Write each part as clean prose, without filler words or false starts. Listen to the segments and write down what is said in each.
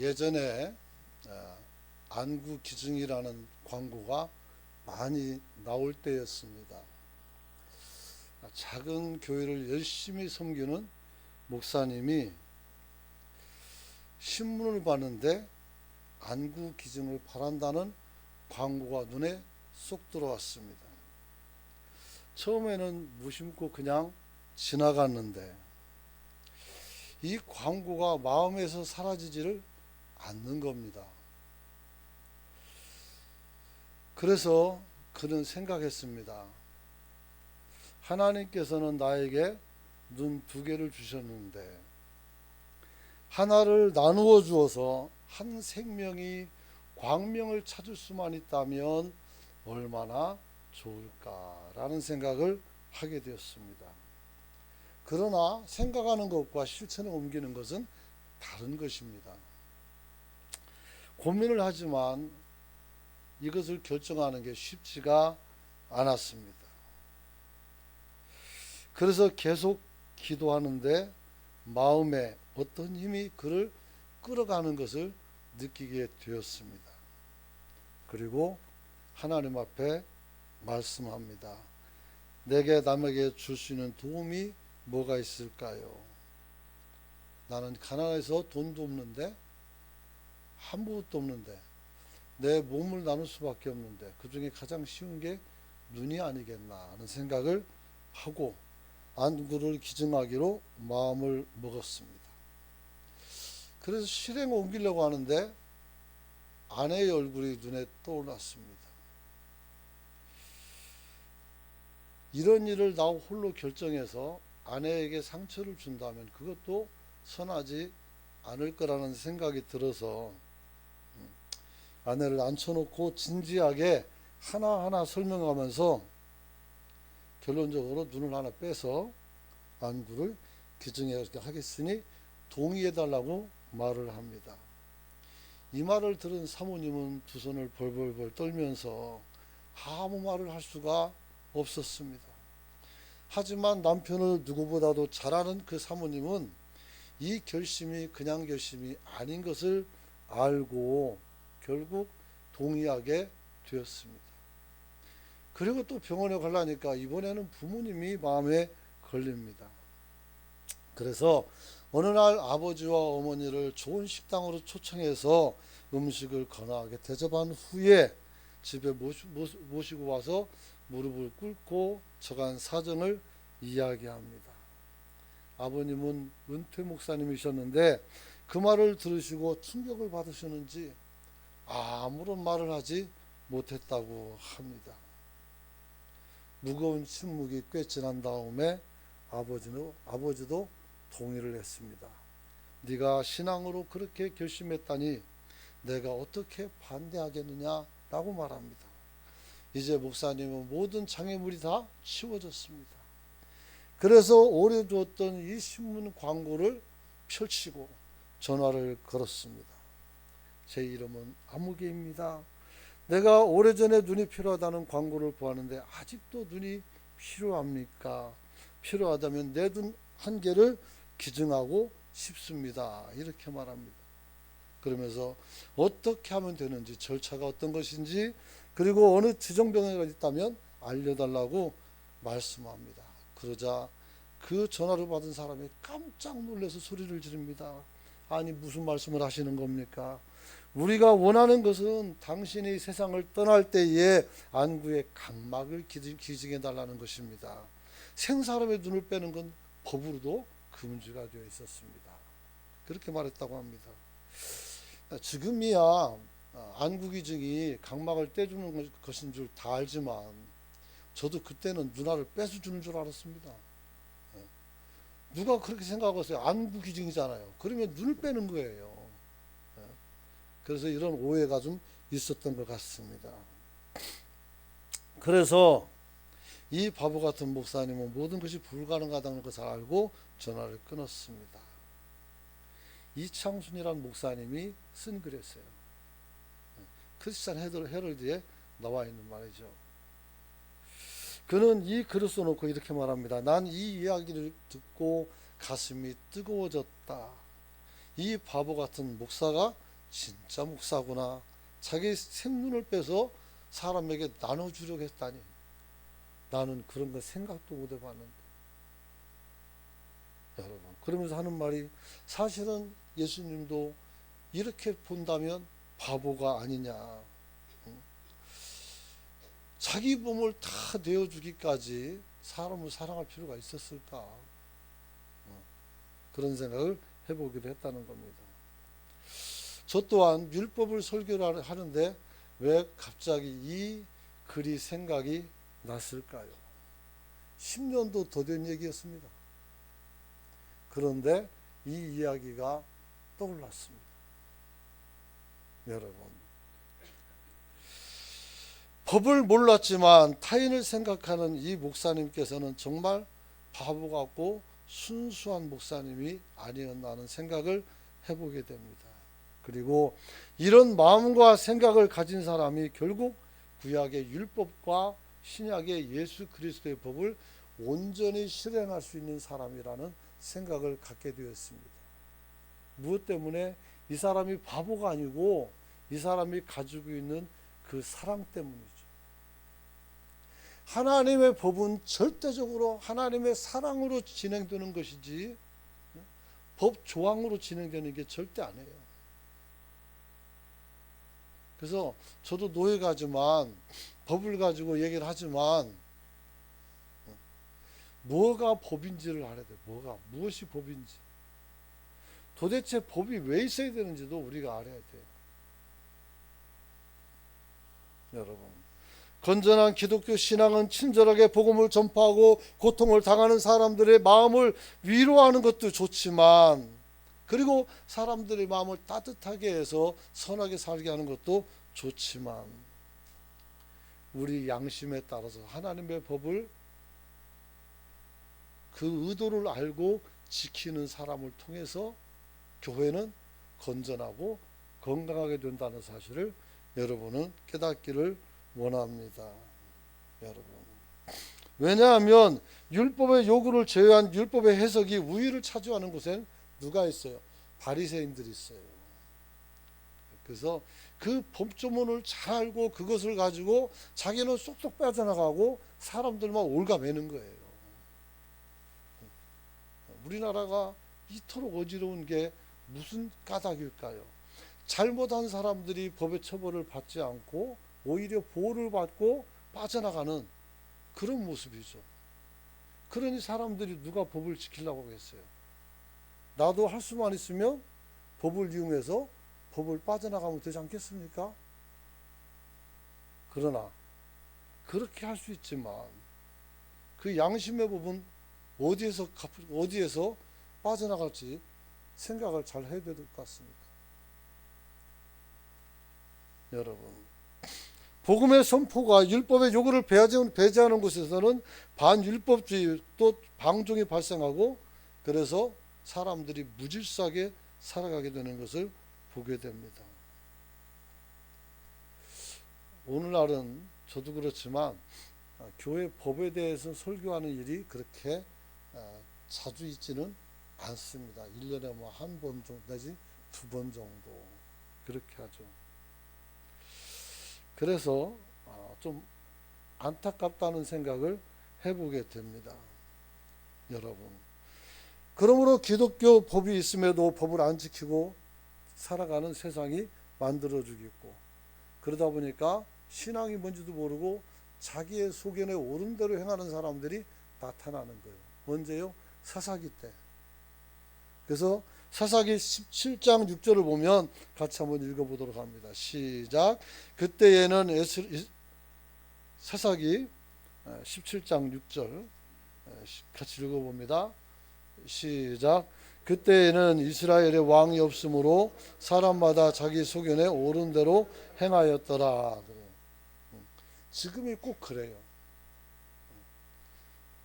예전에 안구 기증이라는 광고가 많이 나올 때였습니다. 작은 교회를 열심히 섬기는 목사님이 신문을 봤는데 안구 기증을 바란다는 광고가 눈에 쏙 들어왔습니다. 처음에는 무심코 그냥 지나갔는데 이 광고가 마음에서 사라지지를 않는 겁니다. 그래서 그는 생각했습니다. 하나님께서는 나에게 눈 두 개를 주셨는데 하나를 나누어 주어서 한 생명이 광명을 찾을 수만 있다면 얼마나 좋을까라는 생각을 하게 되었습니다. 그러나 생각하는 것과 실천에 옮기는 것은 다른 것입니다. 고민을 하지만 이것을 결정하는 게 쉽지가 않았습니다. 그래서 계속 기도하는데 마음에 어떤 힘이 그를 끌어가는 것을 느끼게 되었습니다. 그리고 하나님 앞에 말씀합니다. 내게 남에게 줄 수 있는 도움이 뭐가 있을까요? 나는 가난해서 돈도 없는데 아무것도 없는데 내 몸을 나눌 수밖에 없는데 그 중에 가장 쉬운 게 눈이 아니겠나 하는 생각을 하고 안구를 기증하기로 마음을 먹었습니다. 그래서 실행에 옮기려고 하는데 아내의 얼굴이 눈에 떠올랐습니다. 이런 일을 나 홀로 결정해서 아내에게 상처를 준다면 그것도 선하지 않을 거라는 생각이 들어서 아내를 앉혀놓고 진지하게 하나하나 설명하면서 결론적으로 눈을 하나 빼서 안구를 기증하겠으니 동의해달라고 말을 합니다. 이 말을 들은 사모님은 두 손을 벌벌벌 떨면서 아무 말을 할 수가 없었습니다. 하지만 남편을 누구보다도 잘 아는 그 사모님은 이 결심이 그냥 결심이 아닌 것을 알고 결국 동의하게 되었습니다. 그리고 또 병원에 가려니까 이번에는 부모님이 마음에 걸립니다. 그래서 어느 날 아버지와 어머니를 좋은 식당으로 초청해서 음식을 거나하게 대접한 후에 집에 모시고 와서 무릎을 꿇고 저간 사정을 이야기합니다. 아버님은 은퇴 목사님이셨는데 그 말을 들으시고 충격을 받으셨는지 아무런 말을 하지 못했다고 합니다. 무거운 침묵이 꽤 지난 다음에 아버지도 동의를 했습니다. 네가 신앙으로 그렇게 결심했다니 내가 어떻게 반대하겠느냐라고 말합니다. 이제 목사님은 모든 장애물이 다 치워졌습니다. 그래서 오래 두었던 이 신문 광고를 펼치고 전화를 걸었습니다. 제 이름은 아무개입니다. 내가 오래전에 눈이 필요하다는 광고를 보았는데 아직도 눈이 필요합니까? 필요하다면 내 눈 한 개를 기증하고 싶습니다. 이렇게 말합니다. 그러면서 어떻게 하면 되는지 절차가 어떤 것인지 그리고 어느 지정병원가 있다면 알려달라고 말씀합니다. 그러자 그 전화를 받은 사람이 깜짝 놀라서 소리를 지릅니다. 아니 무슨 말씀을 하시는 겁니까? 우리가 원하는 것은 당신이 세상을 떠날 때에 안구의 각막을 기증해 달라는 것입니다. 생사람의 눈을 빼는 건 법으로도 금지가 되어 있었습니다. 그렇게 말했다고 합니다. 지금이야 안구 기증이 각막을 떼주는 것인 줄 다 알지만 저도 그때는 누나를 뺏어주는 줄 알았습니다. 누가 그렇게 생각하겠어요? 안구 기증이잖아요. 그러면 눈을 빼는 거예요. 그래서 이런 오해가 좀 있었던 것 같습니다. 그래서 이 바보 같은 목사님은 모든 것이 불가능하다는 것을 알고 전화를 끊었습니다. 이창순이라는 목사님이 쓴 글이었어요. 크리스찬 헤럴드에 나와 있는 말이죠. 그는 이 글을 써놓고 이렇게 말합니다. 난 이 이야기를 듣고 가슴이 뜨거워졌다. 이 바보 같은 목사가 진짜 목사구나. 자기 생눈을 빼서 사람에게 나눠주려고 했다니. 나는 그런 거 생각도 못 해봤는데. 여러분, 그러면서 하는 말이, 사실은 예수님도 이렇게 본다면 바보가 아니냐. 자기 몸을 다 내어주기까지 사람을 사랑할 필요가 있었을까. 그런 생각을 해보기도 했다는 겁니다. 저 또한 율법을 설교를 하는데 왜 갑자기 이 글이 생각이 났을까요? 10년도 더 된 얘기였습니다. 그런데 이 이야기가 떠올랐습니다. 여러분, 법을 몰랐지만 타인을 생각하는 이 목사님께서는 정말 바보 같고 순수한 목사님이 아니었나 하는 생각을 해보게 됩니다. 그리고 이런 마음과 생각을 가진 사람이 결국 구약의 율법과 신약의 예수 그리스도의 법을 온전히 실행할 수 있는 사람이라는 생각을 갖게 되었습니다. 무엇 때문에? 이 사람이 바보가 아니고 이 사람이 가지고 있는 그 사랑 때문이죠. 하나님의 법은 절대적으로 하나님의 사랑으로 진행되는 것이지 법 조항으로 진행되는 게 절대 아니에요. 그래서 저도 노예가지만 법을 가지고 얘기를 하지만 뭐가 법인지를 알아야 돼요. 무엇이 법인지. 도대체 법이 왜 있어야 되는지도 우리가 알아야 돼요. 여러분, 건전한 기독교 신앙은 친절하게 복음을 전파하고 고통을 당하는 사람들의 마음을 위로하는 것도 좋지만, 그리고 사람들의 마음을 따뜻하게 해서 선하게 살게 하는 것도 좋지만, 우리 양심에 따라서 하나님의 법을 그 의도를 알고 지키는 사람을 통해서 교회는 건전하고 건강하게 된다는 사실을 여러분은 깨닫기를 원합니다. 여러분, 왜냐하면 율법의 요구를 제외한 율법의 해석이 우위를 차지하는 곳엔 누가 있어요? 바리새인들이 있어요. 그래서 그 법조문을 잘 알고 그것을 가지고 자기는 쏙쏙 빠져나가고 사람들만 올가매는 거예요. 우리나라가 이토록 어지러운 게 무슨 까닭일까요? 잘못한 사람들이 법의 처벌을 받지 않고 오히려 보호를 받고 빠져나가는 그런 모습이죠. 그러니 사람들이 누가 법을 지키려고 하겠어요? 나도 할 수만 있으면 법을 이용해서 법을 빠져나가면 되지 않겠습니까? 그러나 그렇게 할 수 있지만 그 양심의 법은 어디에서 빠져나갈지 생각을 잘 해야 될 것 같습니다. 여러분, 복음의 선포가 율법의 요구를 배제하는 곳에서는 반율법주의 또 방종이 발생하고, 그래서 사람들이 무질서하게 살아가게 되는 것을 보게 됩니다. 오늘날은 저도 그렇지만 교회 법에 대해서 설교하는 일이 그렇게 자주 있지는 않습니다. 1년에 뭐 한 번 정도 내지 2번 정도 그렇게 하죠. 그래서 좀 안타깝다는 생각을 해보게 됩니다. 여러분, 그러므로 기독교 법이 있음에도 법을 안 지키고 살아가는 세상이 만들어지겠고, 그러다 보니까 신앙이 뭔지도 모르고 자기의 소견에 옳은 대로 행하는 사람들이 나타나는 거예요. 언제요? 사사기 때. 그래서 사사기 17장 6절을 보면 같이 한번 읽어보도록 합니다. 시작. 그때에는 사사기 17장 6절 같이 읽어봅니다. 시작. 그때에는 이스라엘의 왕이 없으므로 사람마다 자기 소견에 옳은 대로 행하였더라. 지금이 꼭 그래요.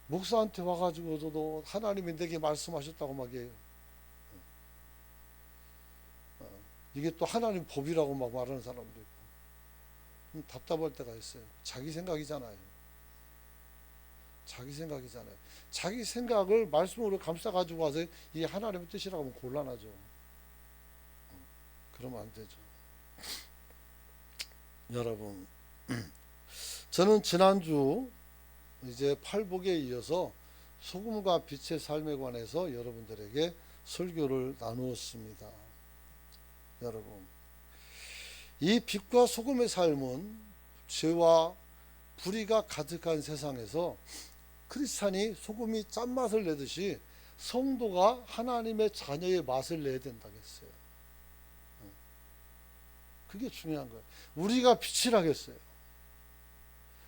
목사한테 와가지고도 하나님이 내게 말씀하셨다고 막 해요. 이게 또 하나님 법이라고 막 말하는 사람도 있고, 답답할 때가 있어요. 자기 생각이잖아요. 자기 생각을 말씀으로 감싸 가지고 와서 이 하나님의 뜻이라고 하면 곤란하죠. 그러면 안 되죠. 여러분, 저는 지난주 이제 팔복에 이어서 소금과 빛의 삶에 관해서 여러분들에게 설교를 나누었습니다. 여러분, 이 빛과 소금의 삶은 죄와 불의가 가득한 세상에서 크리스찬이 소금이 짠맛을 내듯이 성도가 하나님의 자녀의 맛을 내야 된다고 했어요. 그게 중요한 거예요. 우리가 빛이라겠어요.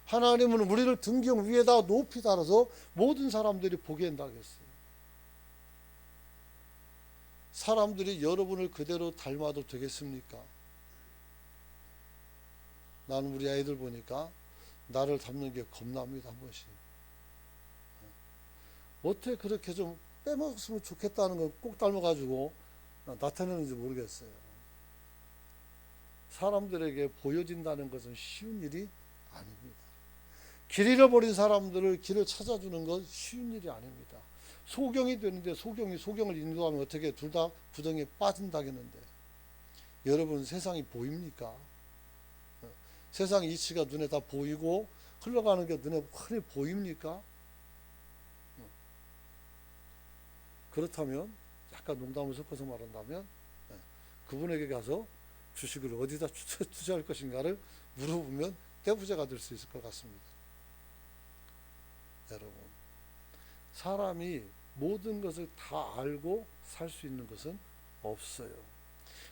하나님은 우리를 등경 위에다 높이 달아서 모든 사람들이 보게 한다고 했어요. 사람들이 여러분을 그대로 닮아도 되겠습니까? 나는 우리 아이들 보니까 나를 닮는 게 겁납니다. 한 번씩. 어떻게 그렇게 좀 빼먹었으면 좋겠다는 걸 꼭 닮아가지고 나타내는지 모르겠어요. 사람들에게 보여진다는 것은 쉬운 일이 아닙니다. 길 잃어버린 사람들을 길을 찾아주는 건 쉬운 일이 아닙니다. 소경이 되는데 소경을 인도하면 어떻게 둘 다 부정에 빠진다겠는데, 여러분 세상이 보입니까? 세상 이치가 눈에 다 보이고 흘러가는 게 눈에 흔히 보입니까? 그렇다면 약간 농담을 섞어서 말한다면 그분에게 가서 주식을 어디다 투자할 것인가를 물어보면 떼부자가 될 수 있을 것 같습니다. 여러분, 사람이 모든 것을 다 알고 살 수 있는 것은 없어요.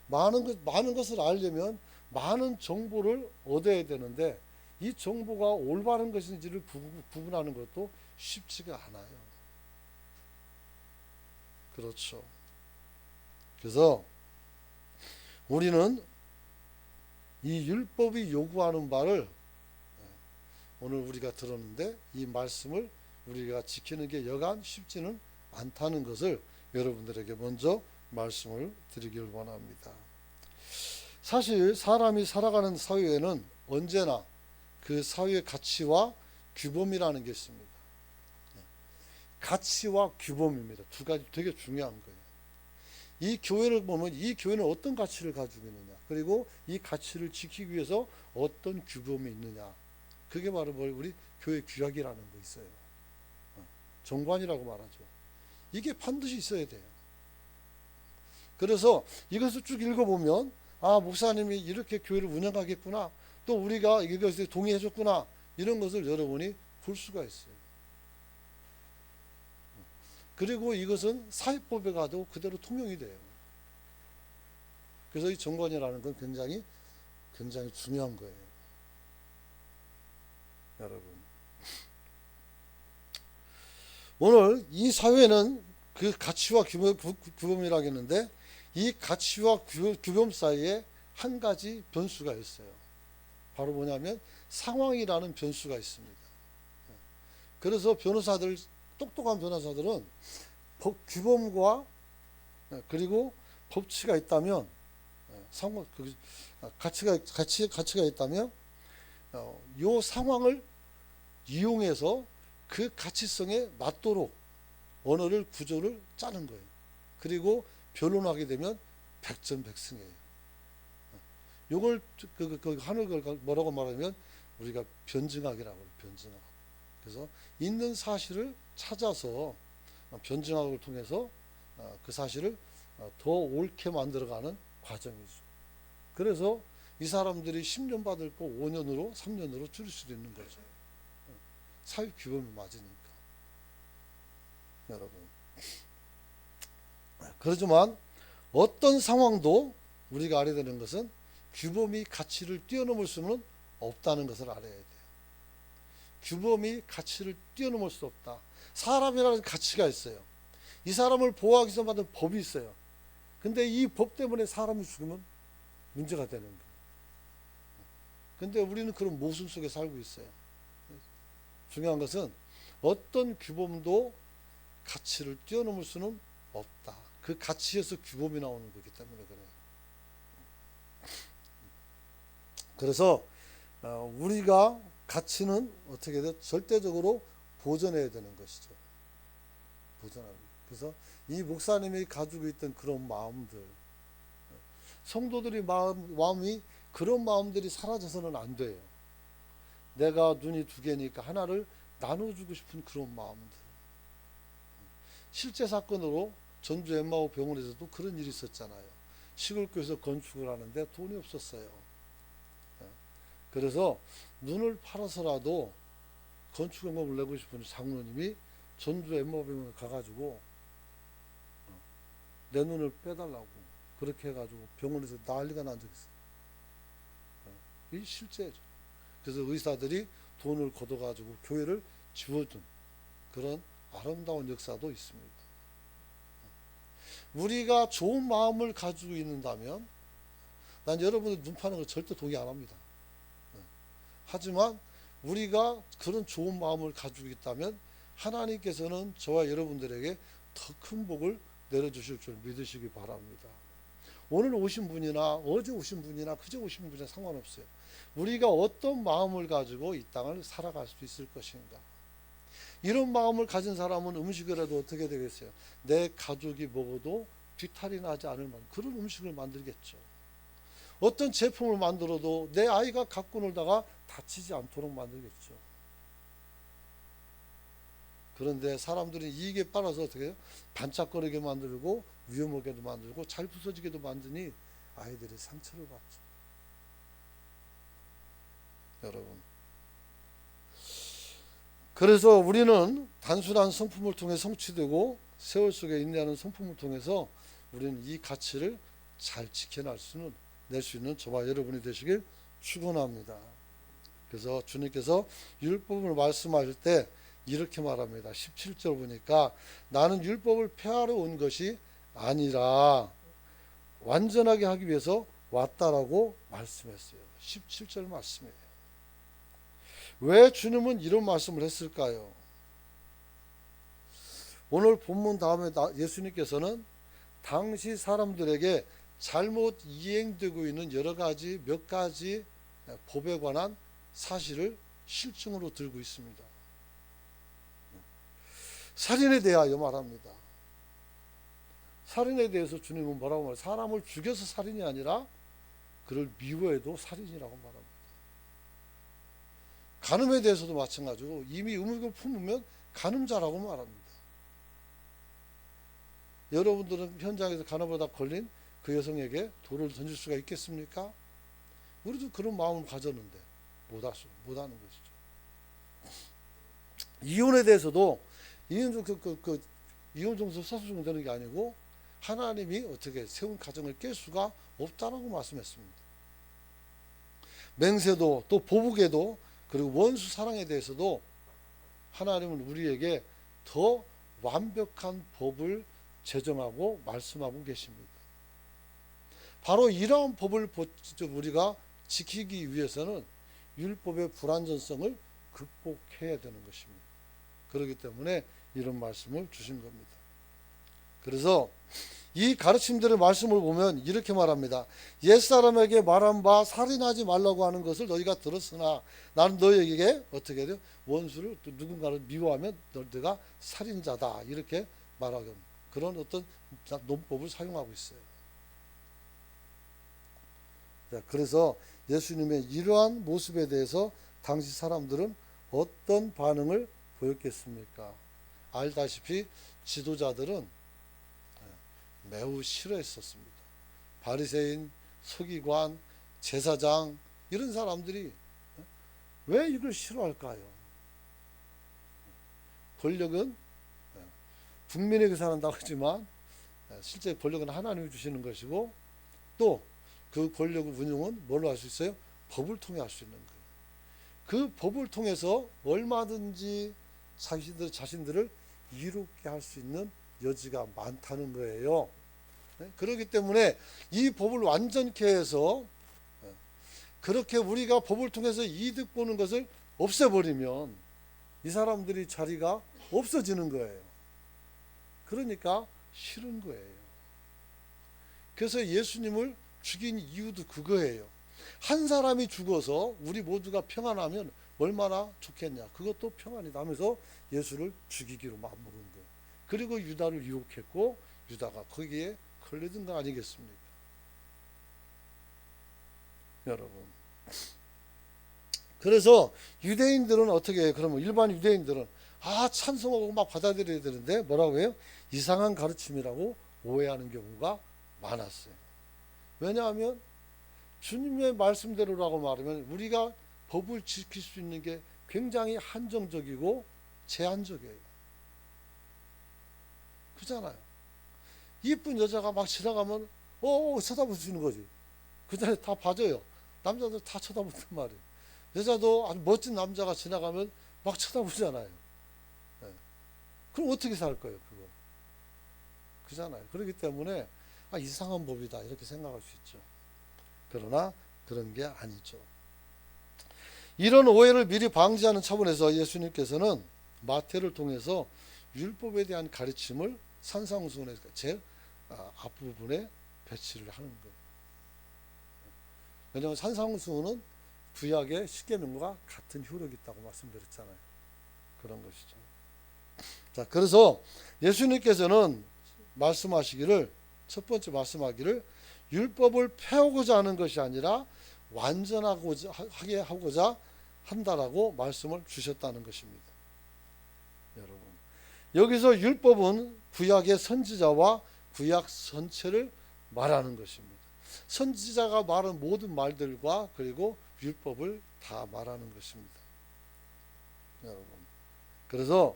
많은 것을 알려면 많은 정보를 얻어야 되는데 이 정보가 올바른 것인지를 구분하는 것도 쉽지가 않아요. 그렇죠. 그래서 우리는 이 율법이 요구하는 바를 오늘 우리가 들었는데 이 말씀을 우리가 지키는 게 여간 쉽지는 않다는 것을 여러분들에게 먼저 말씀을 드리길 원합니다. 사실 사람이 살아가는 사회에는 언제나 그 사회의 가치와 규범이라는 게 있습니다. 가치와 규범입니다. 두 가지 되게 중요한 거예요. 이 교회를 보면 이 교회는 어떤 가치를 가지고 있느냐, 그리고 이 가치를 지키기 위해서 어떤 규범이 있느냐, 그게 바로 우리 교회 규약이라는 거 있어요. 정관이라고 말하죠. 이게 반드시 있어야 돼요. 그래서 이것을 쭉 읽어보면 목사님이 이렇게 교회를 운영하겠구나, 또 우리가 이것에 동의해줬구나, 이런 것을 여러분이 볼 수가 있어요. 그리고 이것은 사회법에 가도 그대로 통용이 돼요. 그래서 이 정관이라는 건 굉장히 중요한 거예요. 여러분, 오늘 이 사회는 그 가치와 규범이라고 했는데 이 가치와 규범 사이에 한 가지 변수가 있어요. 바로 뭐냐면 상황이라는 변수가 있습니다. 그래서 똑똑한 변호사들은 규범과 그리고 법치가 있다면, 가치가 있다면 이 상황을 이용해서 그 가치성에 맞도록 언어를 구조를 짜는 거예요. 그리고 변론하게 되면 백전백승이에요. 이걸 하는 걸 뭐라고 말하면 우리가 변증학이라고 해요. 변증학. 그래서 있는 사실을 찾아서 변증학을 통해서 그 사실을 더 옳게 만들어가는 과정이죠. 그래서 이 사람들이 10년 받을 거 5년으로 3년으로 줄일 수도 있는 거죠. 사회 규범이 맞으니까. 여러분, 그렇지만 어떤 상황도 우리가 알아야 되는 것은 규범이 가치를 뛰어넘을 수는 없다는 것을 알아야 돼요. 규범이 가치를 뛰어넘을 수 없다. 사람이라는 가치가 있어요. 이 사람을 보호하기 위해서 만든 법이 있어요. 근데 이 법 때문에 사람이 죽으면 문제가 되는 거예요. 근데 우리는 그런 모순 속에 살고 있어요. 중요한 것은 어떤 규범도 가치를 뛰어넘을 수는 없다. 그 가치에서 규범이 나오는 거기 때문에 그래요. 그래서 우리가 가치는 어떻게 돼? 절대적으로 보존해야 되는 것이죠. 보존하는. 그래서 이 목사님이 가지고 있던 그런 마음들, 성도들이 마음이 그런 마음들이 사라져서는 안 돼요. 내가 눈이 두 개니까 하나를 나눠주고 싶은 그런 마음들. 실제 사건으로 전주 엠마오 병원에서도 그런 일이 있었잖아요. 시골교에서 건축을 하는데 돈이 없었어요. 그래서 눈을 팔아서라도 건축연금을 내고 싶은 장로님이 전주 엠마오 병원에 가가지고 내 눈을 빼달라고 그렇게 해가지고 병원에서 난리가 난 적이 있어요. 이 실제죠. 그래서 의사들이 돈을 걷어가지고 교회를 지워준 그런 아름다운 역사도 있습니다. 우리가 좋은 마음을 가지고 있는다면 난 여러분들 눈 파는 거 절대 동의 안 합니다. 하지만 우리가 그런 좋은 마음을 가지고 있다면 하나님께서는 저와 여러분들에게 더 큰 복을 내려주실 줄 믿으시기 바랍니다. 오늘 오신 분이나 어제 오신 분이나 그제 오신 분이나 상관없어요. 우리가 어떤 마음을 가지고 이 땅을 살아갈 수 있을 것인가. 이런 마음을 가진 사람은 음식이라도 어떻게 되겠어요? 내 가족이 먹어도 뒤탈이 나지 않을 만한 그런 음식을 만들겠죠. 어떤 제품을 만들어도 내 아이가 갖고 놀다가 다치지 않도록 만들겠죠. 그런데 사람들은 이익에 빨아서 어떻게 해요? 반짝거리게 만들고 위험하게도 만들고 잘 부서지게도 만드니 아이들이 상처를 받죠. 여러분, 그래서 우리는 단순한 성품을 통해 성취되고 세월 속에 인내하는 성품을 통해서 우리는 이 가치를 잘 지켜낼 수 있는 저와 여러분이 되시길 축원합니다. 그래서 주님께서 율법을 말씀하실 때 이렇게 말합니다. 17절 보니까 나는 율법을 폐하러 온 것이 아니라 완전하게 하기 위해서 왔다라고 말씀했어요. 17절 말씀이에요. 왜 주님은 이런 말씀을 했을까요? 오늘 본문 다음에 예수님께서는 당시 사람들에게 잘못 이행되고 있는 몇 가지 법에 관한 사실을 실증으로 들고 있습니다. 살인에 대하여 말합니다. 살인에 대해서 주님은 뭐라고 말해요? 사람을 죽여서 살인이 아니라 그를 미워해도 살인이라고 말합니다. 간음에 대해서도 마찬가지로 이미 의무를 품으면 간음자라고 말합니다. 여러분들은 현장에서 간음하다 걸린 그 여성에게 돌을 던질 수가 있겠습니까? 우리도 그런 마음을 가졌는데 못하는 것이죠. 이혼에 대해서도 이혼 정도 서술중 되는 게 아니고 하나님이 어떻게 세운 가정을 깰 수가 없다라고 말씀했습니다. 맹세도 또 보복에도 그리고 원수 사랑에 대해서도 하나님은 우리에게 더 완벽한 법을 제정하고 말씀하고 계십니다. 바로 이러한 법을 우리가 지키기 위해서는 율법의 불완전성을 극복해야 되는 것입니다. 그렇기 때문에 이런 말씀을 주신 겁니다. 그래서 이 가르침들의 말씀을 보면 이렇게 말합니다. 옛사람에게 말한 바 살인하지 말라고 하는 것을 너희가 들었으나 나는 너희에게 어떻게 해요? 원수를 또 누군가를 미워하면 너희가 살인자다 이렇게 말하고 그런 어떤 논법을 사용하고 있어요. 그래서 예수님의 이러한 모습에 대해서 당시 사람들은 어떤 반응을 보였겠습니까? 알다시피 지도자들은 매우 싫어했었습니다. 바리새인, 서기관, 제사장 이런 사람들이 왜 이걸 싫어할까요? 권력은 국민에게 산다고 하지만 실제 권력은 하나님이 주시는 것이고 또 그 권력의 운용은 뭘로 할 수 있어요? 법을 통해 할 수 있는 거예요. 그 법을 통해서 얼마든지 자신들을 이롭게 할 수 있는 여지가 많다는 거예요. 그렇기 때문에 이 법을 완전케 해서 그렇게 우리가 법을 통해서 이득 보는 것을 없애버리면 이 사람들이 자리가 없어지는 거예요. 그러니까 싫은 거예요. 그래서 예수님을 죽인 이유도 그거예요. 한 사람이 죽어서 우리 모두가 평안하면 얼마나 좋겠냐. 그것도 평안이다 하면서 예수를 죽이기로 마음먹은 거예요. 그리고 유다를 유혹했고 유다가 거기에 걸려든 거 아니겠습니까? 여러분. 그래서 유대인들은 어떻게 해요? 그러면 일반 유대인들은 찬송하고 막 받아들여야 되는데 뭐라고 해요? 이상한 가르침이라고 오해하는 경우가 많았어요. 왜냐하면 주님의 말씀대로라고 말하면 우리가 법을 지킬 수 있는 게 굉장히 한정적이고 제한적이에요. 그잖아요. 이쁜 여자가 막 지나가면 쳐다보시는 거지. 그 전에 다 봐줘요. 남자들 다 쳐다본단 말이에요. 여자도 아주 멋진 남자가 지나가면 막 쳐다보잖아요. 네. 그럼 어떻게 살 거예요, 그거? 그잖아요. 그렇기 때문에 이상한 법이다 이렇게 생각할 수 있죠. 그러나 그런 게 아니죠. 이런 오해를 미리 방지하는 차원에서 예수님께서는 마태를 통해서 율법에 대한 가르침을 산상수훈의 제일 앞부분에 배치를 하는 거예요. 왜냐하면 산상수훈은 구약의 십계명과 같은 효력이 있다고 말씀드렸잖아요. 그런 것이죠. 자, 그래서 예수님께서는 말씀하시기를 첫 번째 말씀하기를 율법을 폐하고자 하는 것이 아니라 완전하게 하고자 한다라고 말씀을 주셨다는 것입니다. 여러분, 여기서 율법은 구약의 선지자와 구약 전체를 말하는 것입니다. 선지자가 말한 모든 말들과 그리고 율법을 다 말하는 것입니다. 여러분, 그래서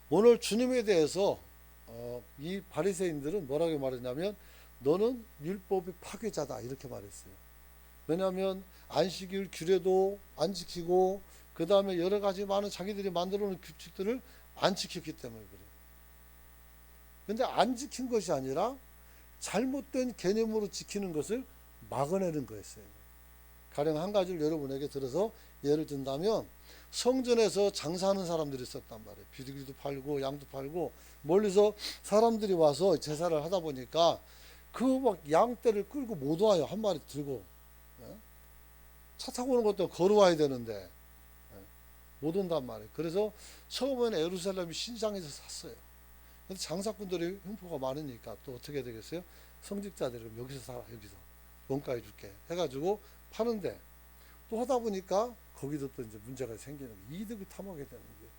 오늘 주님에 대해서 이 바리새인들은 뭐라고 말했냐면 너는 율법의 파괴자다 이렇게 말했어요. 왜냐하면 안식일 규례도 안 지키고 그 다음에 여러 가지 많은 자기들이 만들어 놓은 규칙들을 안 지켰기 때문에 그래요. 근데 안 지킨 것이 아니라 잘못된 개념으로 지키는 것을 막아내는 거였어요. 가령 한 가지를 여러분에게 들어서 예를 든다면 성전에서 장사하는 사람들이 있었단 말이에요. 비둘기도 팔고 양도 팔고 멀리서 사람들이 와서 제사를 하다 보니까 그 막 양떼를 끌고 못 와요. 한 마리 들고. 차 타고 오는 것도 걸어와야 되는데 못 온단 말이에요. 그래서 처음에는 예루살렘 시장에서 샀어요. 근데 장사꾼들이 흉포가 많으니까 또 어떻게 되겠어요? 성직자들이 여기서 사라, 여기서 원가에 줄게 해가지고 파는데 또 하다 보니까 거기도 또 이제 문제가 생기는 거예요. 이득을 탐하게 되는 거예요.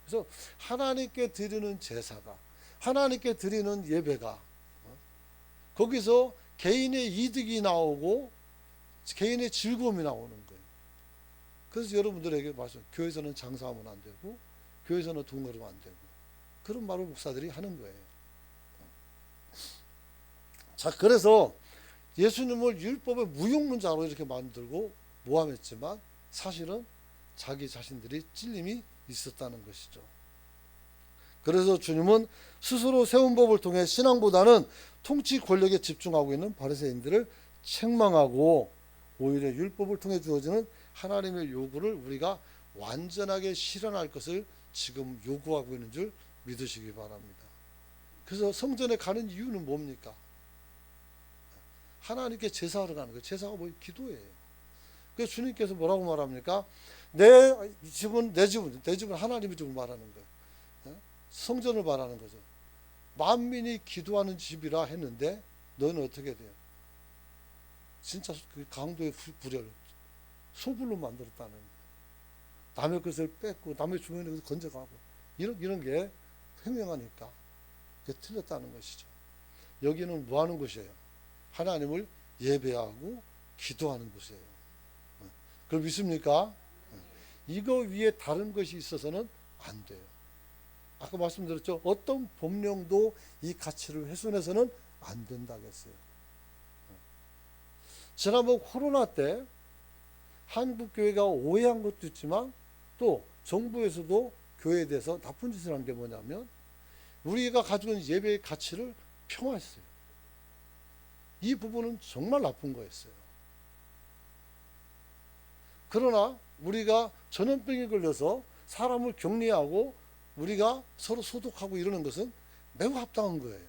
그래서 하나님께 드리는 제사가, 하나님께 드리는 예배가 거기서 개인의 이득이 나오고 개인의 즐거움이 나오는 거예요. 그래서 여러분들에게 말씀, 교회에서는 장사하면 안 되고 교회에서는 돈 벌으면 안 되고 그런 말을 목사들이 하는 거예요. 자, 그래서 예수님을 율법의 무용론자로 이렇게 만들고 모함했지만 사실은 자기 자신들이 찔림이 있었다는 것이죠. 그래서 주님은 스스로 세운 법을 통해 신앙보다는 통치 권력에 집중하고 있는 바리새인들을 책망하고 오히려 율법을 통해 주어지는 하나님의 요구를 우리가 완전하게 실현할 것을 지금 요구하고 있는 줄 믿으시기 바랍니다. 그래서 성전에 가는 이유는 뭡니까? 하나님께 제사하러 가는 거예요. 제사가 뭐 기도예요. 그래서 주님께서 뭐라고 말합니까? 내 집은 하나님의 집을 말하는 거예요. 성전을 말하는 거죠. 만민이 기도하는 집이라 했는데 너는 어떻게 돼요? 진짜 그 강도의 불을 소불로 만들었다는 거예요. 남의 것을 뺏고 남의 주머니에 것을 건져가고 이런 게 횡행하니까 그게 틀렸다는 것이죠. 여기는 뭐 하는 곳이에요? 하나님을 예배하고 기도하는 곳이에요. 그걸 믿습니까? 이거 위에 다른 것이 있어서는 안 돼요. 아까 말씀드렸죠. 어떤 법령도 이 가치를 훼손해서는 안 된다겠어요. 지난번 코로나 때 한국교회가 오해한 것도 있지만 또 정부에서도 교회에 대해서 나쁜 짓을 한 게 뭐냐면 우리가 가지고 있는 예배의 가치를 평화했어요. 이 부분은 정말 나쁜 거였어요. 그러나 우리가 전염병에 걸려서 사람을 격리하고 우리가 서로 소독하고 이러는 것은 매우 합당한 거예요.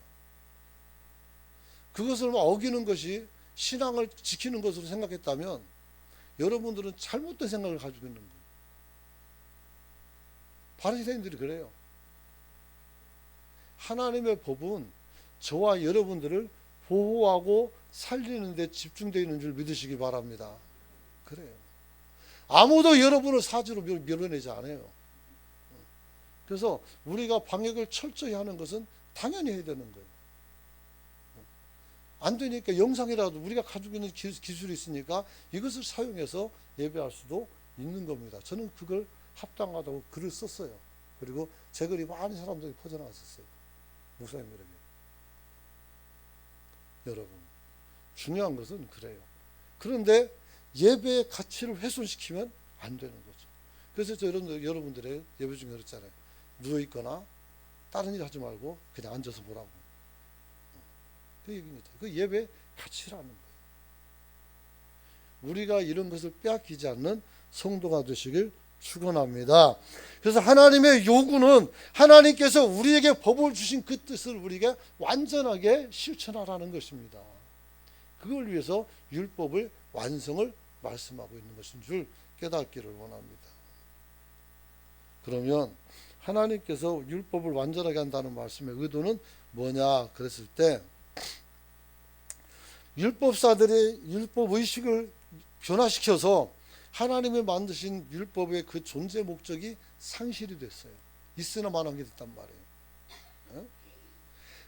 그것을 어기는 것이 신앙을 지키는 것으로 생각했다면 여러분들은 잘못된 생각을 가지고 있는 거예요. 바리새인들이 그래요. 하나님의 법은 저와 여러분들을 보호하고 살리는 데 집중되어 있는 줄 믿으시기 바랍니다. 그래요. 아무도 여러분을 사지로 밀어내지 않아요. 그래서 우리가 방역을 철저히 하는 것은 당연히 해야 되는 거예요. 안 되니까 영상이라도 우리가 가지고 있는 기술이 있으니까 이것을 사용해서 예배할 수도 있는 겁니다. 저는 그걸 합당하다고 글을 썼어요. 그리고 제 글이 많은 사람들이 퍼져나갔었어요. 목사님들에게. 여러분, 중요한 것은 그래요. 그런데 예배의 가치를 훼손시키면 안 되는 거죠. 그래서 저 여러분들의 예배 중에 그랬잖아요. 누워있거나 다른 일 하지 말고 그냥 앉아서 보라고. 그 얘기입니다. 그 예배의 가치라는 거예요. 우리가 이런 것을 빼앗기지 않는 성도가 되시길 축원합니다. 그래서 하나님의 요구는 하나님께서 우리에게 법을 주신 그 뜻을 우리가 완전하게 실천하라는 것입니다. 그걸 위해서 율법을 완성을 말씀하고 있는 것인 줄 깨닫기를 원합니다. 그러면 하나님께서 율법을 완전하게 한다는 말씀의 의도는 뭐냐 그랬을 때, 율법사들의 율법 의식을 변화시켜서 하나님이 만드신 율법의 그 존재 목적이 상실이 됐어요. 있으나 마나한 게 됐단 말이에요.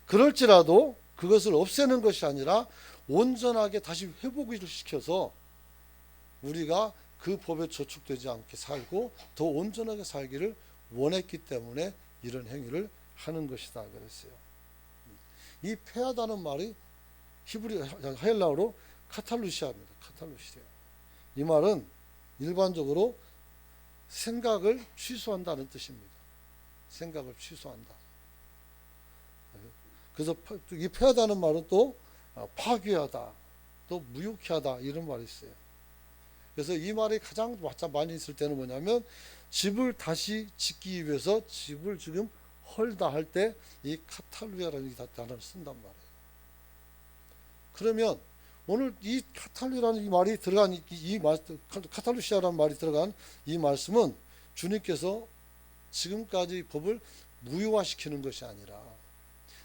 그럴지라도 그것을 없애는 것이 아니라 온전하게 다시 회복을 시켜서 우리가 그 법에 저촉되지 않게 살고 더 온전하게 살기를 원했기 때문에 이런 행위를 하는 것이다 그랬어요. 이 폐하다는 말이 히브리 헬라어로 카탈루시아입니다. 카탈루시아. 이 말은 일반적으로 생각을 취소한다는 뜻입니다. 생각을 취소한다. 그래서 이 폐하다는 말은 또 파괴하다, 또 무효케 하다 이런 말이 있어요. 그래서 이 말이 가장 많이 있을 때는 뭐냐면 집을 다시 짓기 위해서 집을 지금 헐다 할 때 이 카탈루야라는 단어를 쓴단 말이에요. 그러면 오늘 이 카탈루라는 이 말이 들어간 카탈루시아라는 말이 들어간 이 말씀은 주님께서 지금까지 법을 무효화시키는 것이 아니라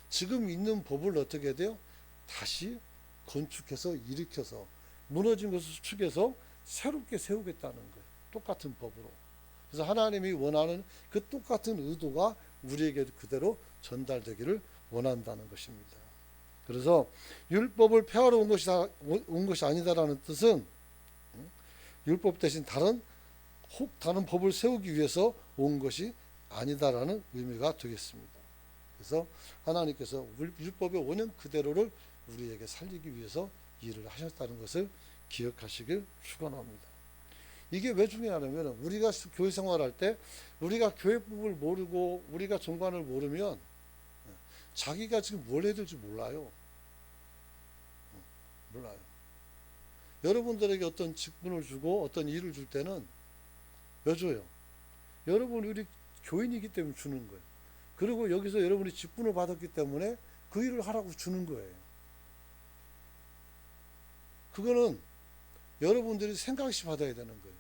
지금 있는 법을 어떻게 돼요? 다시 건축해서 일으켜서 무너진 것을 수축해서 새롭게 세우겠다는 거예요. 똑같은 법으로. 그래서 하나님이 원하는 그 똑같은 의도가 우리에게 그대로 전달되기를 원한다는 것입니다. 그래서 율법을 폐하러 온 것이 아니다라는 뜻은 율법 대신 다른 법을 세우기 위해서 온 것이 아니다라는 의미가 되겠습니다. 그래서 하나님께서 율법의 원형 그대로를 우리에게 살리기 위해서 일을 하셨다는 것을 기억하시길 축원합니다. 이게 왜 중요하냐면 우리가 교회 생활할 때 우리가 교회법을 모르고 우리가 정관을 모르면 자기가 지금 뭘 해야 될지 몰라요. 몰라요. 여러분들에게 어떤 직분을 주고 어떤 일을 줄 때는 왜 줘요? 여러분이 우리 교인이기 때문에 주는 거예요. 그리고 여기서 여러분이 직분을 받았기 때문에 그 일을 하라고 주는 거예요. 그거는 여러분들이 생각 없이 받아야 되는 거예요.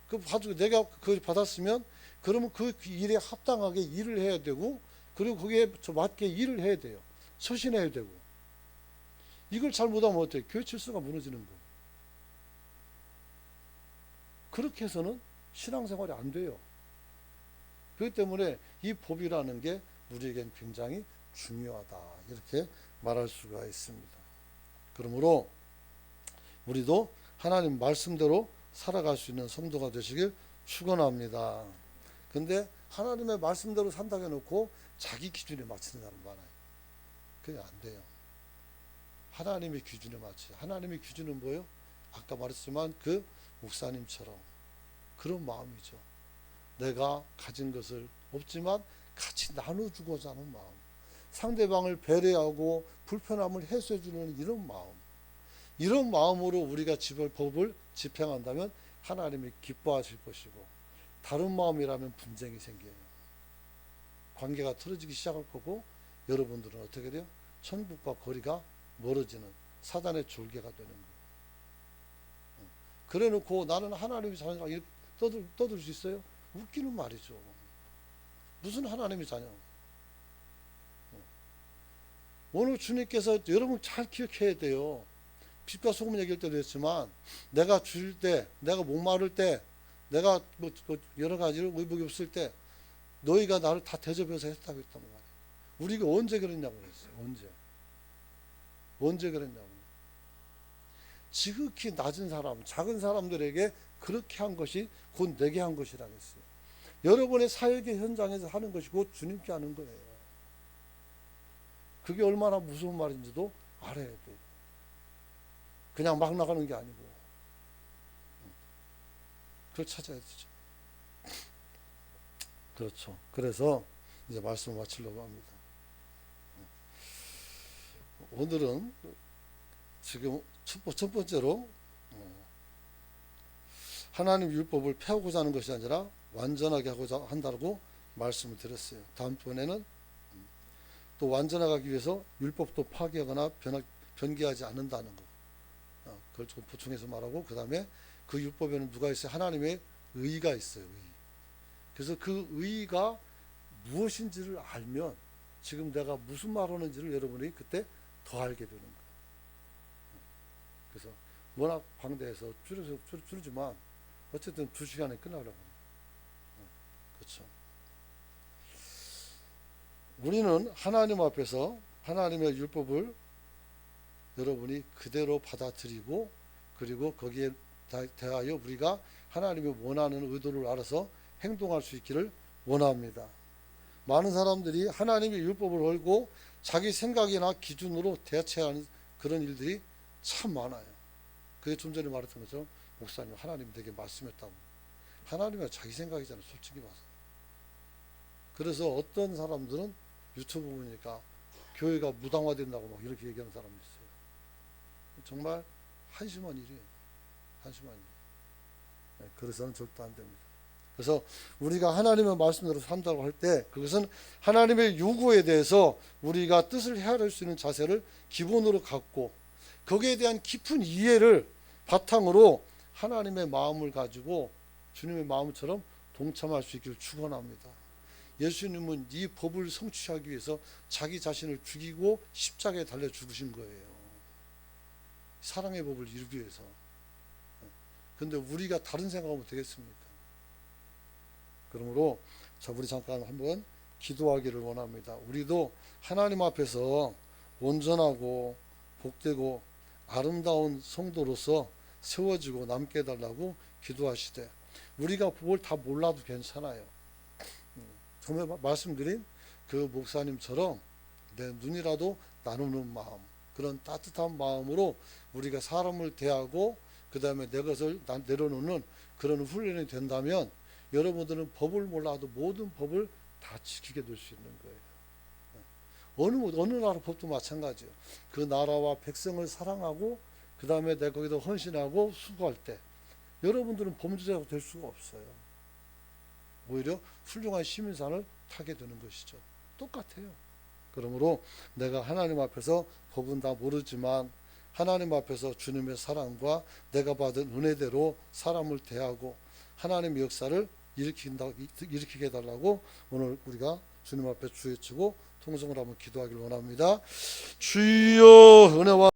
그 가지고 내가 그걸 받았으면 그러면 그 일에 합당하게 일을 해야 되고 그리고 거기에 맞게 일을 해야 돼요. 소신해야 되고. 이걸 잘 못하면 어때요? 교회 질서가 무너지는 거예요. 그렇게 해서는 신앙생활이 안 돼요. 그렇기 때문에 이 법이라는 게 우리에겐 굉장히 중요하다. 이렇게 말할 수가 있습니다. 그러므로 우리도 하나님 말씀대로 살아갈 수 있는 성도가 되시길 축원합니다. 근데 하나님의 말씀대로 산다고 해놓고 자기 기준에 맞추는 사람 많아요. 그게 안 돼요. 하나님의 기준에 맞춰요. 하나님의 기준은 뭐예요? 아까 말했지만 그 목사님처럼 그런 마음이죠. 내가 가진 것을 없지만 같이 나눠주고자 하는 마음, 상대방을 배려하고 불편함을 해소해주는 이런 마음, 이런 마음으로 우리가 법을 집행한다면 하나님이 기뻐하실 것이고, 다른 마음이라면 분쟁이 생겨요. 관계가 틀어지기 시작할 거고, 여러분들은 어떻게 돼요? 천국과 거리가 멀어지는 사단의 졸개가 되는 거예요. 그래 놓고 나는 하나님의 자녀가 떠들 수 있어요? 웃기는 말이죠. 무슨 하나님의 자녀? 오늘 주님께서 여러분 잘 기억해야 돼요. 빛과 소금 얘기할 때도 했지만 내가 줄 때, 내가 목마를 때, 내가 뭐 여러 가지로 의복이 없을 때 너희가 나를 다 대접해서 했다고 했단 말이에요. 우리가 언제 그랬냐고 그랬어요. 언제 그랬냐고. 지극히 낮은 사람, 작은 사람들에게 그렇게 한 것이 곧 내게 한 것이라고 했어요. 여러분의 사역의 현장에서 하는 것이 곧 주님께 하는 거예요. 그게 얼마나 무서운 말인지도 알아야 돼요. 그냥 막 나가는 게 아니고 그걸 찾아야 되죠. 그렇죠. 그래서 이제 말씀을 마치려고 합니다. 오늘은 지금 첫 번째로 하나님 율법을 폐하고자 하는 것이 아니라 완전하게 하고자 한다고 말씀을 드렸어요. 다음번에는 또 완전하기 위해서 율법도 파괴하거나 변개하지 않는다는 것. 그걸 좀 보충해서 말하고, 그 다음에 그 율법에는 누가 있어요? 하나님의 의가 있어요. 의. 그래서 그 의가 무엇인지를 알면 지금 내가 무슨 말 하는지를 여러분이 그때 더 알게 되는 거예요. 그래서 워낙 방대해서 줄이지만 어쨌든 2시간에 끝나려고 합니다. 그렇죠. 우리는 하나님 앞에서 하나님의 율법을 여러분이 그대로 받아들이고, 그리고 거기에 대하여 우리가 하나님이 원하는 의도를 알아서 행동할 수 있기를 원합니다. 많은 사람들이 하나님의 율법을 걸고 자기 생각이나 기준으로 대체하는 그런 일들이 참 많아요. 그게 좀 전에 말했던 것처럼 목사님 하나님 되게 말씀했다고. 하나님은 자기 생각이잖아요, 솔직히 봐서. 그래서 어떤 사람들은 유튜브 보니까 교회가 무당화된다고 막 이렇게 얘기하는 사람이 있어요. 정말 한심한 일이에요. 한심한 일. 네, 그래서는 절대 안 됩니다. 그래서 우리가 하나님의 말씀대로 산다고 할 때 그것은 하나님의 요구에 대해서 우리가 뜻을 헤아릴 수 있는 자세를 기본으로 갖고, 거기에 대한 깊은 이해를 바탕으로 하나님의 마음을 가지고 주님의 마음처럼 동참할 수 있기를 축원합니다. 예수님은 이 법을 성취하기 위해서 자기 자신을 죽이고 십자가에 달려 죽으신 거예요. 사랑의 법을 이루기 위해서. 그런데 우리가 다른 생각하면 되겠습니까? 그러므로 자, 우리 잠깐 한번 기도하기를 원합니다. 우리도 하나님 앞에서 온전하고 복되고 아름다운 성도로서 세워지고 남게 해달라고 기도하시되, 우리가 뭘 다 몰라도 괜찮아요. 처음에 말씀드린 그 목사님처럼 내 눈이라도 나누는 마음, 그런 따뜻한 마음으로 우리가 사람을 대하고 그 다음에 내 것을 내려놓는 그런 훈련이 된다면 여러분들은 법을 몰라도 모든 법을 다 지키게 될 수 있는 거예요. 어느 나라 법도 마찬가지예요. 그 나라와 백성을 사랑하고 그 다음에 내가 거기다 헌신하고 수고할 때 여러분들은 범죄자가 될 수가 없어요. 오히려 훌륭한 시민상을 타게 되는 것이죠. 똑같아요. 그러므로 내가 하나님 앞에서 법은 다 모르지만 하나님 앞에서 주님의 사랑과 내가 받은 은혜대로 사람을 대하고 하나님의 역사를 일으키게 해달라고 오늘 우리가 주님 앞에 주여치고 통성을 한번 기도하기를 원합니다. 주여, 은혜와